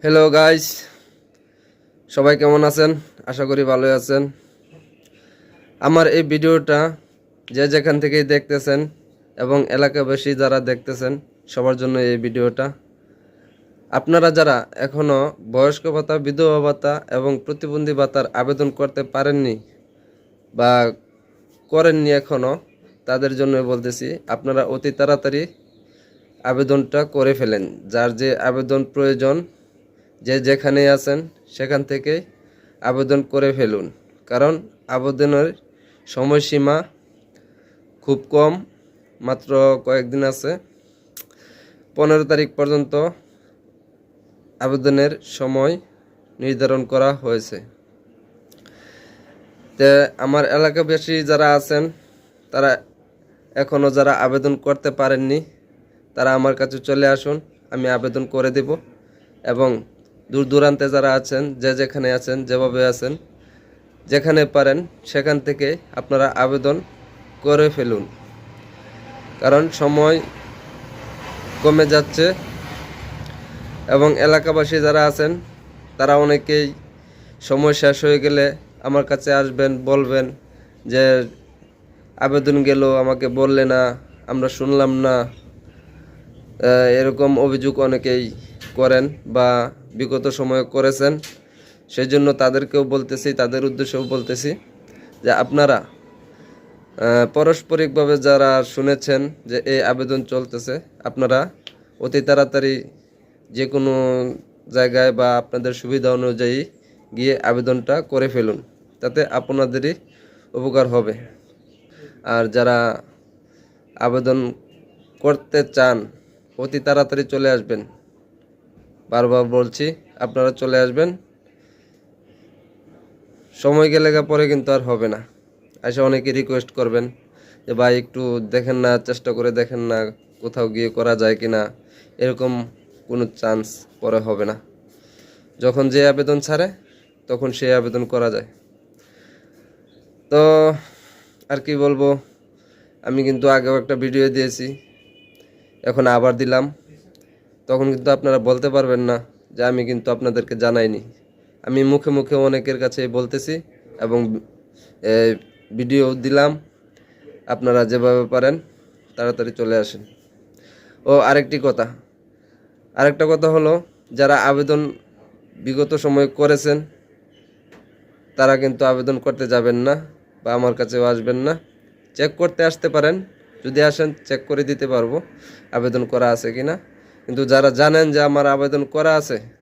Hello guys, সবাই কেমন আছেন? আশা করি ভালোই আছেন। আমার এই ভিডিওটা যে যেখান থেকেই দেখতেছেন এবং এলাকাবাসী যারা দেখতেছেন সবার জন্য এই ভিডিওটা। আপনারা যারা এখনও বয়স্ক ভাতা, বিধবা ভাতা এবং প্রতিবন্ধী ভাতার আবেদন করতে পারেননি বা করেননি এখনও, তাদের জন্য বলতেছি আপনারা অতি তাড়াতাড়ি আবেদনটা করে ফেলেন। যার যে আবেদন প্রয়োজন, যে যেখানে আছেন সেখান থেকে আবেদন করে ফেলুন। কারণ আবেদনের সময়সীমা খুব কম, মাত্র কয়েকদিন আছে। 15 তারিখ পর্যন্ত আবেদনের সময় নির্ধারণ করা হয়েছে। তে আমার এলাকাবাসী যারা আছেন, তারা এখনও যারা আবেদন করতে পারেননি, তারা আমার কাছে চলে আসুন, আমি আবেদন করে দেব। এবং দূর দূরান্তে যারা আছেন, যে যেখানে আছেন, যেভাবে আছেন, যেখানে পারেন সেখান থেকে আপনারা আবেদন করে ফেলুন। কারণ সময় কমে যাচ্ছে এবং এলাকাবাসী যারা আছেন তারা অনেকেই সময় শেষ হয়ে গেলে আমার কাছে আসবেন, বলবেন যে আবেদন গেল, আমাকে বললে না, আমরা শুনলাম না। এরকম অভিযোগ অনেকেই করেন বা বিগত সময়ে করেছেন। সেই জন্য তাদেরকেও বলতেছি, তাদের উদ্দেশ্যেও বলতেছি যে আপনারা পারস্পরিকভাবে যারা শুনেছেন যে এই আবেদন চলতেছে, আপনারা অতি তাড়াতাড়ি যে কোনো জায়গায় বা আপনাদের সুবিধা অনুযায়ী গিয়ে আবেদনটা করে ফেলুন, তাতে আপনাদেরই উপকার হবে। আর যারা আবেদন করতে চান অতি তাড়াতাড়ি চলে আসবেন, বারবার বলছি আপনারা চলে আসবেন। সময় গেলে পরে কিন্তু আর হবে না। এসে অনেকে রিকোয়েস্ট করবেন যে ভাই একটু দেখেন না, চেষ্টা করে দেখেন না কোথাও গিয়ে করা যায় কি না। এরকম কোনো চান্স পরে হবে না। যখন যে আবেদন ছাড়ে তখন সেই আবেদন করা যায়। তো আর কি বলবো, আমি কিন্তু আগেও একটা ভিডিও দিয়েছি, এখন আবার দিলাম। তখন কিন্তু আপনারা বলতে পারবেন না যে আমি কিন্তু আপনাদেরকে জানাইনি। আমি মুখে মুখে অনেকের কাছে বলতেছি এবং ভিডিও দিলাম। আপনারা যেভাবে পারেন তাড়াতাড়ি চলে আসেন। ও আরেকটা কথা হলো, যারা আবেদন বিগত সময়ে করেছেন তারা কিন্তু আবেদন করতে যাবেন না বা আমার কাছেও আসবেন না। চেক করতে আসতে পারেন, যদি আসেন চেক করে দিতে পারবো আবেদন করা আছে কিনা। কিন্তু যারা জানেন যে আমার আবেদন করা আছে